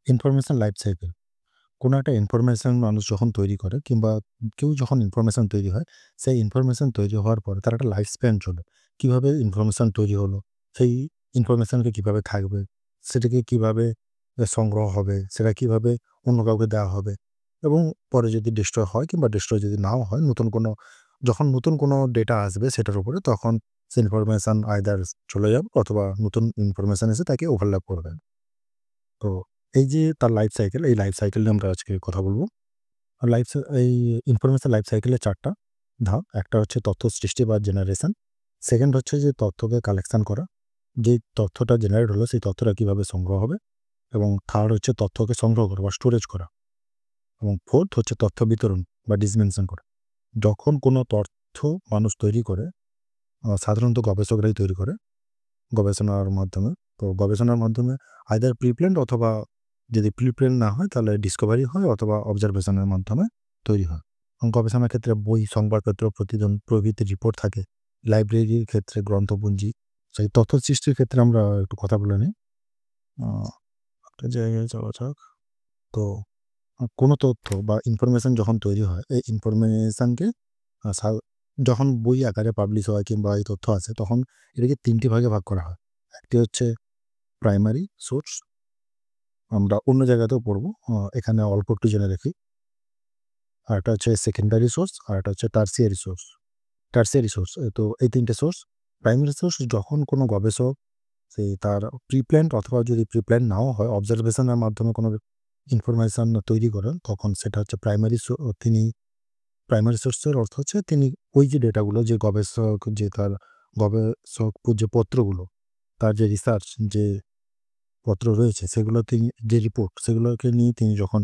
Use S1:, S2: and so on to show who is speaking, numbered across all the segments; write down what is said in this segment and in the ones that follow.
S1: Information life cycle. কোনো একটা information মানুষ যখন তৈরি করে কিংবা কেউ যখন ইনফরমেশন তৈরি হয়, সেই ইনফরমেশন তৈরি হওয়ার পরে তার একটা লাইফ স্প্যান চলে। কিভাবে ইনফরমেশন তৈরি হলো, সেই ইনফরমেশনকে কিভাবে থাকবে, সেটাকে কিভাবে সংগ্রহ হবে, সেটা কিভাবে অন্য কাউকে দেওয়া হবে এবং পরে যদি ডিস্ট্রয় হয় কিংবা ডিস্ট্রয় যদি নাও হয়, যখন নতুন কোনো ডেটা আসবে সেটার উপরে, তখন সে ইনফরমেশন আইদার চলে যাবে অথবা নতুন ইনফরমেশন এসে তাকে ওভারল্যাপ করবে। তো এই যে তার লাইফ সাইকেল, এই লাইফ সাইকেল নিয়ে আমরা আজকে কথা বলব। এই ইনফরমেশন লাইফ সাইকেলের ৪ টা ধাপ। একটা হচ্ছে তথ্য সৃষ্টি বা জেনারেশন। সেকেন্ড হচ্ছে যে তথ্যকে কালেকশন করা। যে তথ্যটা জেনারেট হলো সেই তথ্যটা কিভাবে সংগ্রহ হবে এবং থার্ড হচ্ছে তথ্যকে সংগ্রহ করা বা স্টোরেজ করা এবং ফোর্থ হচ্ছে তথ্য বিতরণ বা ডিসমেনশন করা। যখন কোনো তথ্য মানুষ তৈরি করে, সাধারণত গবেষকরাই তৈরি করে গবেষণার মাধ্যমে। তো গবেষণার মাধ্যমে আইদার প্রিপ্ল্যান্ড অথবা যদি প্রিপ্ল্যান্ড না হয় তাহলে ডিসকভারি হয় অথবা অবজারভেশনের মাধ্যমে তৈরি হয়। এবং গবেষণার ক্ষেত্রে বই, সংবাদপত্র, প্রতিবেদন প্রভৃতির রিপোর্ট থাকে। লাইব্রেরির ক্ষেত্রে গ্রন্থপুঞ্জি। সেই তথ্য সৃষ্টির ক্ষেত্রে আমরা একটু কথা বলে নিই। আ একটা জায়গায় যাওয়া যাক। তো কোনো তথ্য বা ইনফরমেশন যখন তৈরি হয়, এই ইনফরমেশনকে আ সা যখন বই আকারে পাবলিশ হয় কিংবা এই তথ্য আসে, তখন এটাকে ৩ টি ভাগে ভাগ করা হয়। একটি হচ্ছে প্রাইমারি সোর্স, আমরা অন্য জায়গাতেও পড়ব। এখানে অল্প একটু জেনে রাখি। আরেকটা হচ্ছে সেকেন্ডারি সোর্স, আরেকটা হচ্ছে টারশিয়ারি সোর্স। টারশিয়ারি সোর্স তো এই ৩ টে সোর্স। প্রাইমারি সোর্স যখন কোনো গবেষক তার প্রিপ্ল্যান্ড অথবা যদি প্রিপ্ল্যান্ড নাও হয় অবজারভেশনের মাধ্যমে কোনো ইনফরমেশন তৈরি করেন, তখন সেটা হচ্ছে তিনি প্রাইমারি সোর্সের অর্থ হচ্ছে তিনি ওই যে ডেটাগুলো যে গবেষক যে তার গবেষক যে পত্রগুলো, তার যে রিসার্চ যে পত্র রয়েছে সেগুলো তিনি যে রিপোর্ট সেগুলোকে নিয়ে তিনি যখন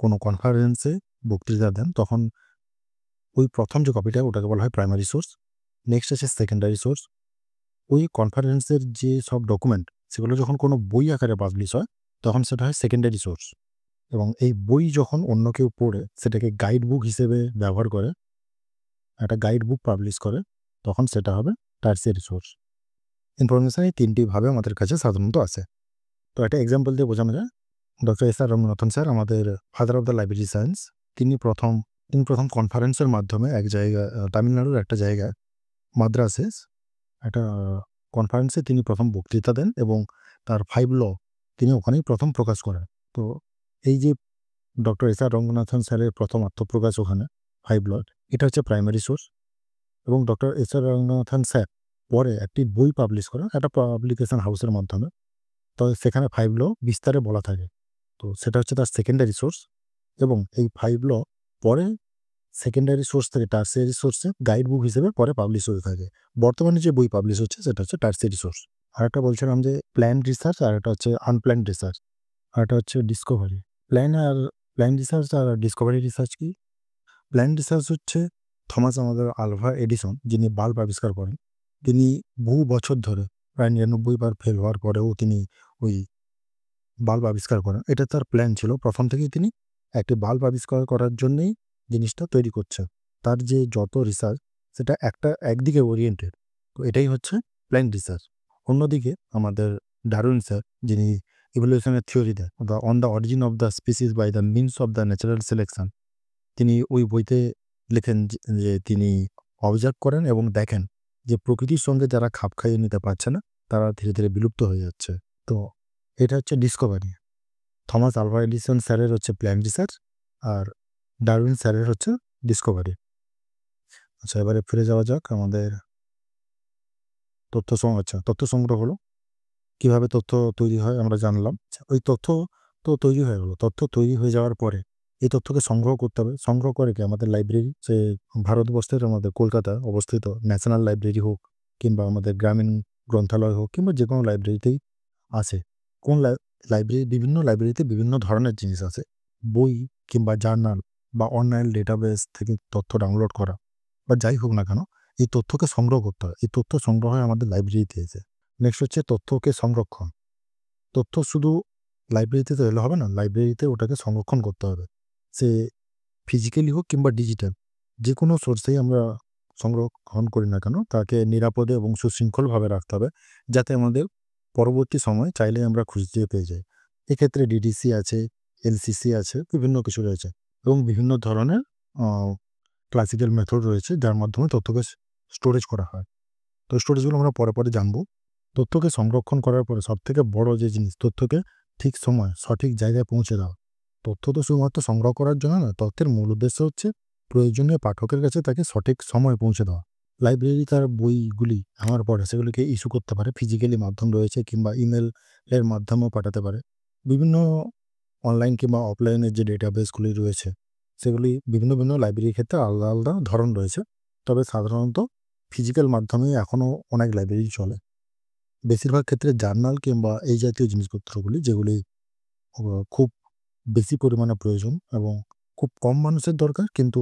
S1: কোনো কনফারেন্সে বক্তৃতা দেন, তখন ওই ১ম যে কপিটা ওটাকে বলা হয় প্রাইমারি সোর্স। নেক্সট আছে সেকেন্ডারি সোর্স। ওই কনফারেন্সের যে সব ডকুমেন্ট সেগুলো যখন কোনো বই আকারে পাবলিশ হয়, তখন সেটা হয় সেকেন্ডারি সোর্স। এবং এই বই যখন অন্য কেউ পড়ে সেটাকে গাইড বুক হিসেবে ব্যবহার করে, একটা গাইড বুক পাবলিশ করে, তখন সেটা হবে টারশিয়ারি সোর্স। ইনফরমেশন এই ৩ টি ভাবে আমাদের কাছে সাধারণত আসে। তো একটা এক্সাম্পল দিয়ে বোঝানো যায়। ডক্টর এস আর রঙ্গনাথন স্যার, আমাদের father of the library science, তিনি প্রথম তিনি প্রথম কনফারেন্সের মাধ্যমে এক জায়গায় তামিলনাড়ুর একটা জায়গায় মাদ্রাসে একটা কনফারেন্সে তিনি প্রথম বক্তৃতা দেন এবং তার 5 ল তিনি ওখানেই প্রথম প্রকাশ করেন। তো এই যে ডক্টর এস আর রঙ্গনাথন স্যারের প্রথম আত্মপ্রকাশ ওখানে 5 ল, এটা হচ্ছে প্রাইমারি সোর্স। এবং ডক্টর এস আর রঙ্গনাথন স্যার পরে একটি বই পাবলিশ করেন একটা পাবলিকেশন হাউসের মাধ্যমে। তো সেখানে 5 ল বিস্তারে বলা থাকে। তো সেটা হচ্ছে তার সেকেন্ডারি সোর্স এবং এই 5 ল পরে সেকেন্ডারি সোর্স থেকে টারশিয়ারি সোর্সে গাইড বুক হিসেবে পরে পাবলিশ হতে থাকে। বর্তমানে যে বই পাবলিশ হচ্ছে সেটা হচ্ছে টারশিয়ারি সোর্স। আরেকটা বলছিলাম যে প্ল্যান্ড রিসার্চ আর একটা হচ্ছে আনপ্ল্যান্ড রিসার্চ। আর একটা হচ্ছে ডিসকভারি। প্ল্যান আর প্ল্যান্ড রিসার্চ আর ডিসকভারি রিসার্চ কি? প্ল্যান্ড রিসার্চ হচ্ছে আমাদের আলভা এডিসন, যিনি বাল্ব আবিষ্কার করেন। তিনি বহু বছর ধরে প্রায় ৯৯ বার ফেল হওয়ার পরেও তিনি ওই বাল্ব আবিষ্কার করেন। এটা তার প্ল্যান ছিল। প্রথম থেকেই তিনি একটি বাল্ব আবিষ্কার করার জন্যেই জিনিসটা তৈরি করছেন। তার যে যত রিসার্চ সেটা একদিকে ওরিয়েন্টেড। তো এটাই হচ্ছে প্ল্যান রিসার্চ। অন্যদিকে আমাদের ডারউইন স্যার, যিনি ইভোলিউশনের থিওরি দেন বা on the origin of the species by the means of the natural selection, তিনি ওই বইতে লেখেন যে তিনি অবজার্ভ করেন এবং দেখেন যে প্রকৃতির সঙ্গে যারা খাপ খাইয়ে নিতে পারছে না, তারা ধীরে, ধীরে বিলুপ্ত হয়ে যাচ্ছে। তো এটা হচ্ছে ডিসকভারি। থমাস আলভা এডিসন স্যারের হচ্ছে প্ল্যান রিসার্চ আর ডারউইন স্যারের হচ্ছে ডিসকভারি। আচ্ছা, এবারে ফিরে যাওয়া যাক আমাদের তথ্য সংগ্রহ হলো। কিভাবে তথ্য তৈরি হয় আমরা জানলাম। আচ্ছা, ওই তথ্য তো তৈরি হয়ে গেল। তথ্য তৈরি হয়ে যাওয়ার পরে এই তথ্যকে সংগ্রহ করতে হবে। সংগ্রহ করে কি আমাদের লাইব্রেরি, ভারতবর্ষের আমাদের কলকাতায় অবস্থিত ন্যাশনাল লাইব্রেরি হোক কিংবা আমাদের গ্রামীণ গ্রন্থালয় হোক কিংবা যেকোনো লাইব্রেরিতেই আছে। কোন বিভিন্ন লাইব্রেরিতে বিভিন্ন ধরনের জিনিস আছে। বই কিংবা জার্নাল বা অনলাইন ডেটাবেস থেকে তথ্য ডাউনলোড করা বা যাই হোক না কেন, এই তথ্যকে সংগ্রহ করতে হয়। এই তথ্য সংগ্রহ হয় আমাদের লাইব্রেরিতে এসে। নেক্সট হচ্ছে তথ্যকে সংরক্ষণ। তথ্য শুধু লাইব্রেরিতে তো এলে হবে না, লাইব্রেরিতে ওটাকে সংরক্ষণ করতে হবে। সে ফিজিক্যালি হোক কিংবা ডিজিটাল, যেকোনো সোর্সেই আমরা সংরক্ষণ করি না কেন, তাকে নিরাপদে এবং সুশৃঙ্খলভাবে রাখতে হবে, যাতে আমাদের পরবর্তী সময়ে চাইলে আমরা খুঁজে পেয়ে যাই। এক্ষেত্রে ডিডিসি আছে, এলসিসি আছে, বিভিন্ন কিছু রয়েছে এবং বিভিন্ন ধরনের আ ক্লাসিক্যাল মেথড রয়েছে যার মাধ্যমে তথ্যকে স্টোরেজ করা হয়। তো স্টোরেজগুলো আমরা পরে জানবো। তথ্যকে সংরক্ষণ করার পরে সবথেকে বড় যে জিনিস, তথ্যকে ঠিক সময় সঠিক জায়গায় পৌঁছে দেওয়া। তথ্য তো শুধুমাত্র সংগ্রহ করার জন্য না, তথ্যের মূল উদ্দেশ্য হচ্ছে প্রয়োজনীয় পাঠকের কাছে তাকে সঠিক সময়ে পৌঁছে দেওয়া। লাইব্রেরি তার বইগুলি আমার পড়ে সেগুলিকে ইস্যু করতে পারে, ফিজিক্যালি মাধ্যম রয়েছে কিংবা ইমেল এর মাধ্যমেও পাঠাতে পারে। বিভিন্ন অনলাইন কিংবা অফলাইনের যে ডেটাবেসগুলি রয়েছে, সেগুলি বিভিন্ন লাইব্রেরির ক্ষেত্রে আলাদা ধরন রয়েছে। তবে সাধারণত ফিজিক্যাল মাধ্যমেই এখনও অনেক লাইব্রেরি চলে। বেশিরভাগ ক্ষেত্রে জার্নাল কিংবা এই জাতীয় জিনিসপত্রগুলি যেগুলি ও খুব বেশি পরিমাণে প্রয়োজন এবং খুব কম মানুষের দরকার, কিন্তু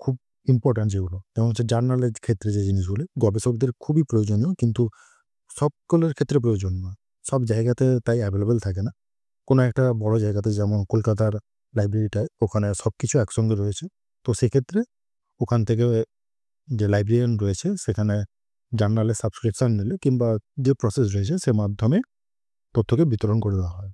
S1: খুব ইম্পোর্ট্যান্ট যেগুলো, যেমন হচ্ছে জার্নালের ক্ষেত্রে যে জিনিসগুলি গবেষকদের খুবই প্রয়োজনীয়, কিন্তু সকলের ক্ষেত্রে প্রয়োজন না। সব জায়গাতে তাই অ্যাভেলেবল থাকে না। কোনো একটা বড় জায়গাতে যেমন কলকাতার লাইব্রেরিটায় ওখানে সবকিছু একসঙ্গে রয়েছে। তো সেক্ষেত্রে ওখান থেকে যে লাইব্রেরিয়ান রয়েছে সেখানে জার্নালের সাবস্ক্রিপশন নিলে কিংবা যে প্রসেস রয়েছে সে মাধ্যমে তথ্যকে বিতরণ করে দেওয়া হয়।